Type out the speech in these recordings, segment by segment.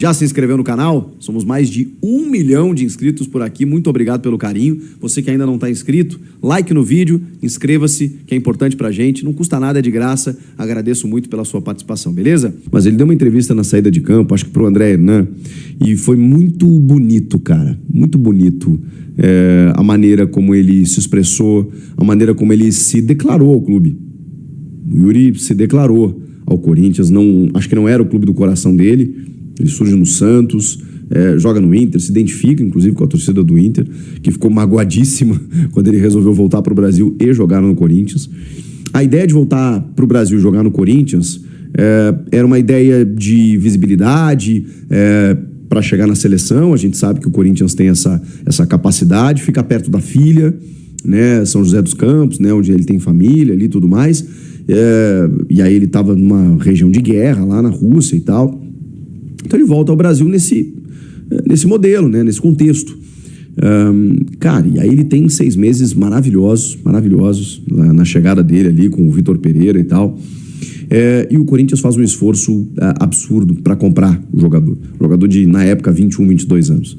Já se inscreveu no canal? Somos mais de 1 milhão de inscritos por aqui. Muito obrigado pelo carinho. Você que ainda não está inscrito, like no vídeo, inscreva-se, que é importante pra gente. Não custa nada, é de graça. Agradeço muito pela sua participação, beleza? Mas ele deu uma entrevista na saída de campo, acho que pro André Hernan, e foi muito bonito, cara. Muito bonito. A maneira como ele se expressou, a maneira como ele se declarou ao clube. O Yuri se declarou ao Corinthians. Acho que não era o clube do coração dele. Ele surge no Santos, joga no Inter, se identifica inclusive com a torcida do Inter, que ficou magoadíssima quando ele resolveu voltar para o Brasil e jogar no Corinthians. A ideia de voltar para o Brasil e jogar no Corinthians era uma ideia de visibilidade para chegar na seleção. A gente sabe que o Corinthians tem essa capacidade, fica perto da filha, né, São José dos Campos, né, onde ele tem família ali e tudo mais. E aí ele estava numa região de guerra lá na Rússia e tal. Então ele volta ao Brasil nesse modelo, né, nesse contexto. Cara, e aí ele tem 6 meses maravilhosos na chegada dele ali com o Vitor Pereira e tal. E o Corinthians faz um esforço absurdo para comprar o jogador. Jogador de, na época, 21, 22 anos.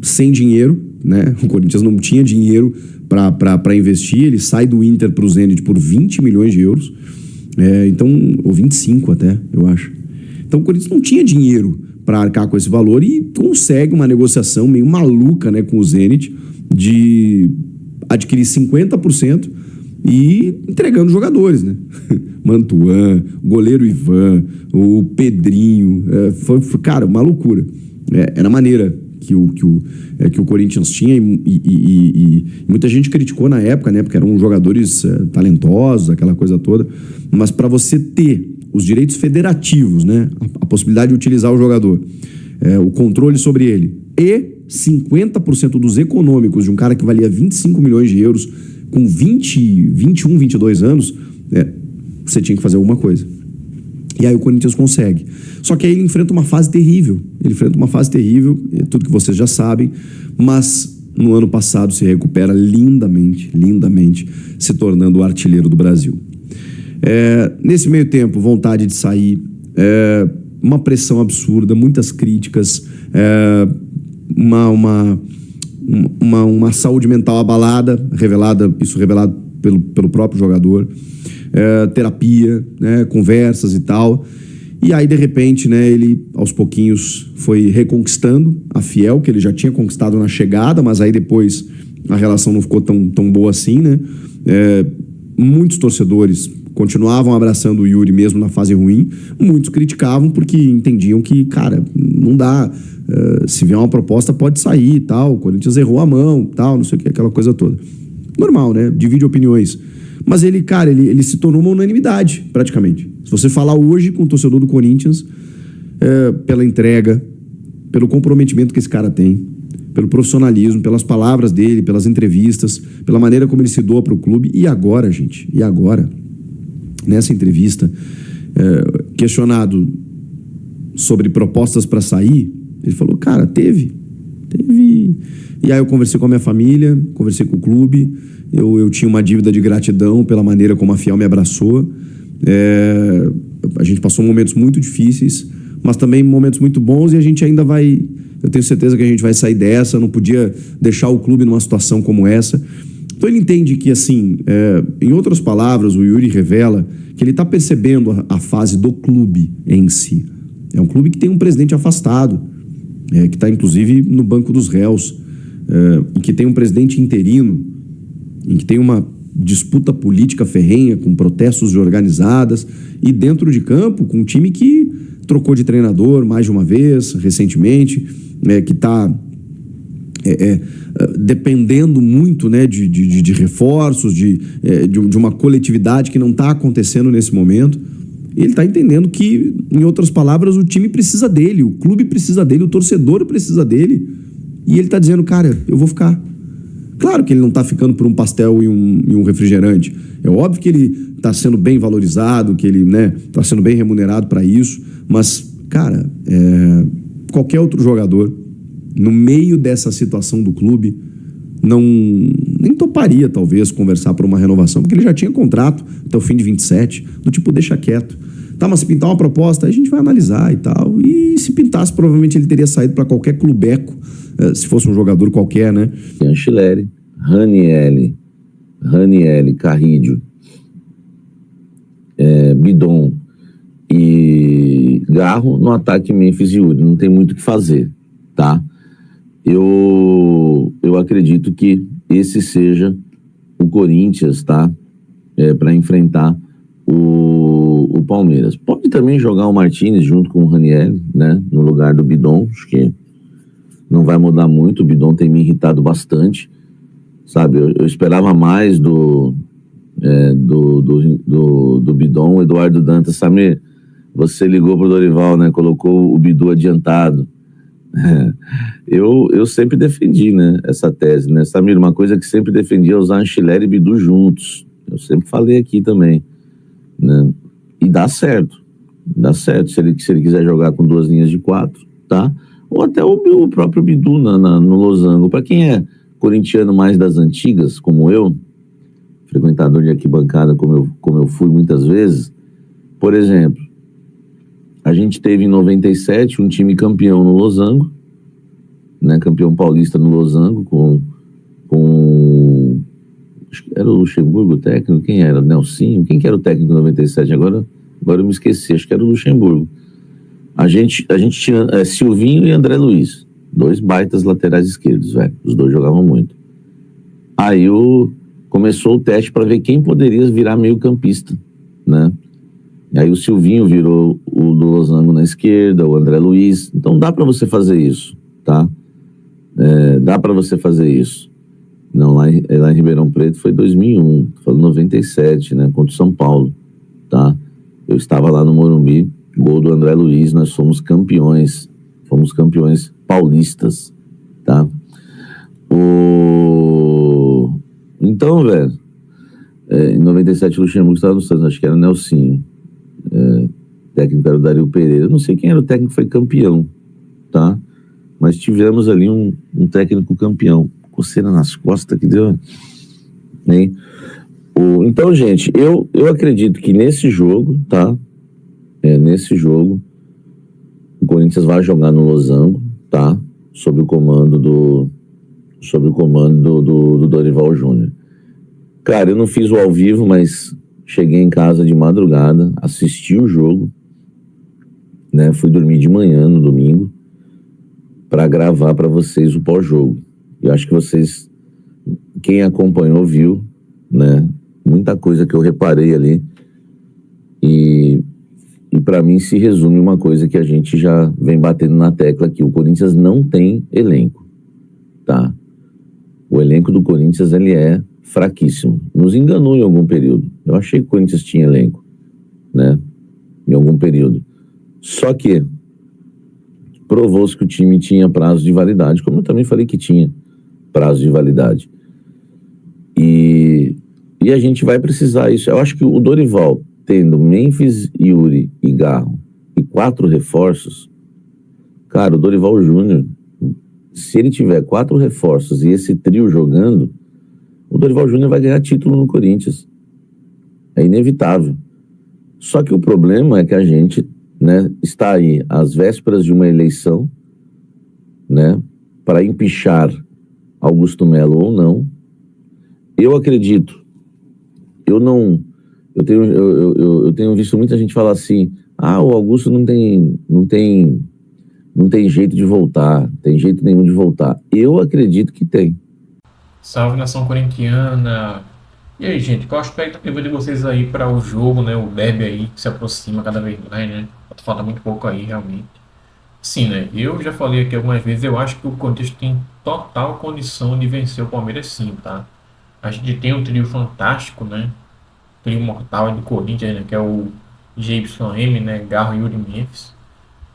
Sem dinheiro, né? O Corinthians não tinha dinheiro para investir. Ele sai do Inter para o Zenit por 20 milhões de euros. Ou 25 até, eu acho. Então o Corinthians não tinha dinheiro para arcar com esse valor e consegue uma negociação meio maluca, né, com o Zenit de adquirir 50% e entregando jogadores, né? Mantuan, o goleiro Ivan, o Pedrinho, foi, cara, uma loucura. Era a maneira que o Corinthians tinha e muita gente criticou na época, né, porque eram jogadores talentosos, aquela coisa toda, mas para você ter os direitos federativos, né, a possibilidade de utilizar o jogador, o controle sobre ele e 50% dos econômicos de um cara que valia 25 milhões de euros com 21, 22 anos, você tinha que fazer alguma coisa. E aí o Corinthians consegue. Só que aí ele enfrenta uma fase terrível. Tudo que vocês já sabem, mas no ano passado se recupera lindamente, se tornando o artilheiro do Brasil. Nesse meio tempo, vontade de sair, uma pressão absurda, muitas críticas, uma saúde mental abalada, revelado pelo próprio jogador, terapia, né, conversas e tal. E aí, de repente, né, ele, aos pouquinhos, foi reconquistando a Fiel, que ele já tinha conquistado na chegada, mas aí depois a relação não ficou tão boa assim, né? Muitos torcedores continuavam abraçando o Yuri mesmo na fase ruim, muitos criticavam porque entendiam que, cara, não dá, se vier uma proposta pode sair e tal, o Corinthians errou a mão, tal, não sei o que, aquela coisa toda. Normal, né? Divide opiniões. Mas ele, cara, ele se tornou uma unanimidade, praticamente. Se você falar hoje com o torcedor do Corinthians, pela entrega, pelo comprometimento que esse cara tem, pelo profissionalismo, pelas palavras dele, pelas entrevistas, pela maneira como ele se doa para o clube. E agora, gente? E agora? Nessa entrevista, questionado sobre propostas para sair, ele falou, cara, teve. E aí eu conversei com a minha família, conversei com o clube, eu tinha uma dívida de gratidão pela maneira como a Fiel me abraçou. A gente passou momentos muito difíceis, mas também momentos muito bons, e a gente ainda vai, eu tenho certeza que a gente vai sair dessa. Não podia deixar o clube numa situação como essa. Então ele entende que, assim, em outras palavras, o Yuri revela que ele está percebendo a fase do clube em si. É um clube que tem um presidente afastado, que está inclusive no banco dos réus, em que tem um presidente interino, em que tem uma disputa política ferrenha, com protestos organizadas, e dentro de campo, com um time que trocou de treinador mais de uma vez, recentemente, que está dependendo muito, né, de reforços, de uma coletividade que não está acontecendo nesse momento. E ele está entendendo que, em outras palavras, o time precisa dele, o clube precisa dele, o torcedor precisa dele. E ele está dizendo, cara, eu vou ficar. Claro que ele não está ficando por um pastel e um refrigerante. É óbvio que ele está sendo bem valorizado, que ele, né, está sendo bem remunerado para isso. Mas, cara, qualquer outro jogador, no meio dessa situação do clube, nem toparia, talvez, conversar por uma renovação, porque ele já tinha contrato até o fim de 27, do tipo, deixa quieto. Tá, mas se pintar uma proposta, aí a gente vai analisar e tal. E se pintasse, provavelmente ele teria saído para qualquer clubeco, se fosse um jogador qualquer, né? Anceleri, Ranieri, Carrídio, Bidon e Garro no ataque Memphis e Yuri. Não tem muito o que fazer, tá? Eu acredito que esse seja o Corinthians, tá? Para enfrentar o Palmeiras. Pode também jogar o Martínez junto com o Ranieri, né? No lugar do Bidon. Acho que não vai mudar muito. O Bidon tem me irritado bastante, sabe? Eu esperava mais do Bidon. O Eduardo Dantas, Samir, você ligou pro Dorival, né? Colocou o Bidu adiantado. Eu sempre defendi, né, essa tese, né? Samir, uma coisa que sempre defendi é usar Anceleri e Bidu juntos. Eu sempre falei aqui também, né? E dá certo. Se ele quiser jogar com 2 linhas de 4, tá? Ou até o próprio Bidu no losango. Para quem é corintiano mais das antigas, como eu, frequentador de arquibancada, como eu fui muitas vezes, por exemplo, a gente teve em 97 um time campeão no losango, né, campeão paulista no losango, com acho que era o Luxemburgo o técnico, quem era? Nelsinho? Quem que era o técnico em 97? Agora eu me esqueci, acho que era o Luxemburgo. A gente tinha Silvinho e André Luiz, 2 baitas laterais esquerdos, velho. Os 2 jogavam muito. Aí começou o teste para ver quem poderia virar meio campista, né? E aí o Silvinho virou o do losango na esquerda, o André Luiz. Então dá para você fazer isso, tá? Dá para você fazer isso. Não, lá em Ribeirão Preto foi 2001, tô falando 97, né? Contra o São Paulo, tá? Eu estava lá no Morumbi, gol do André Luiz, nós fomos campeões paulistas, tá? Então, velho, em 97 o Luxemburgo estava no Santos, acho que era o Nelsinho. Técnico era o Dario Pereira. Eu não sei quem era o técnico que foi campeão, tá? Mas tivemos ali um técnico campeão. Coceira nas costas que deu, né? Então, gente, eu acredito que nesse jogo, tá? Nesse jogo, o Corinthians vai jogar no losango, tá? Sob o comando do Dorival Júnior. Cara, eu não fiz o ao vivo, mas cheguei em casa de madrugada, assisti o jogo, né? Fui dormir de manhã no domingo para gravar para vocês o pós-jogo. Eu acho que vocês, quem acompanhou, viu, né? Muita coisa que eu reparei ali. E para mim se resume uma coisa que a gente já vem batendo na tecla aqui. O Corinthians não tem elenco, tá? O elenco do Corinthians, ele é fraquíssimo. Nos enganou em algum período. Eu achei que o Corinthians tinha elenco, né? Em algum período. Só que provou-se que o time tinha prazo de validade, como eu também falei que tinha prazo de validade. E a gente vai precisar isso. Eu acho que o Dorival, tendo Memphis, Yuri e Garro e 4 reforços, cara, o Dorival Júnior, se ele tiver 4 reforços e esse trio jogando, o Dorival Júnior vai ganhar título no Corinthians. É inevitável. Só que o problema é que a gente, né, está aí às vésperas de uma eleição, né, para empichar Augusto Melo ou não. Eu acredito, eu tenho visto muita gente falar assim: o Augusto não tem jeito de voltar, tem jeito nenhum de voltar. Eu acredito que tem. Salve, nação corintiana! E aí, gente, qual a expectativa de vocês aí para o jogo, né? O derby aí que se aproxima cada vez mais, né? Falta muito pouco aí, realmente. Sim, né? Eu já falei aqui algumas vezes, eu acho que o Corinthians tem total condição de vencer o Palmeiras, sim, tá? A gente tem um trio fantástico, né? Trio mortal do Corinthians, né? Que é o GYM, né? Garro, Yuri e Memphis.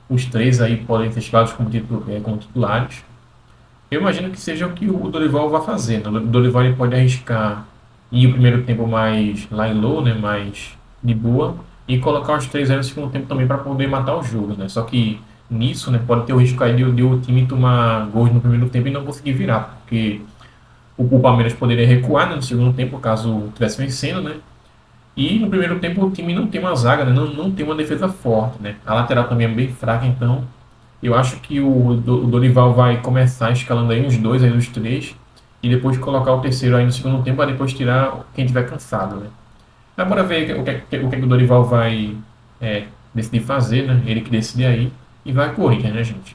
Os 3 aí podem ser escalados como titulares. Eu imagino que seja o que o Dorival vai fazer, né? O Dorival ele pode arriscar ir o primeiro tempo mais low, né? Mais de boa, e colocar os 3 aí no segundo tempo também para poder matar o jogo, né? Só que nisso, né, pode ter o risco aí de o time tomar gols no primeiro tempo e não conseguir virar, porque o Palmeiras poderia recuar, né, no segundo tempo, caso estivesse vencendo, né? E no primeiro tempo o time não tem uma zaga, né? Não tem uma defesa forte, né? A lateral também é bem fraca, então eu acho que o Dorival vai começar escalando aí uns dois, aí uns três, e depois colocar o terceiro aí no segundo tempo para depois tirar quem tiver cansado, né? Mas bora ver o que o Dorival vai decidir fazer, né? Ele que decide aí. E vai Corinthians, né, gente?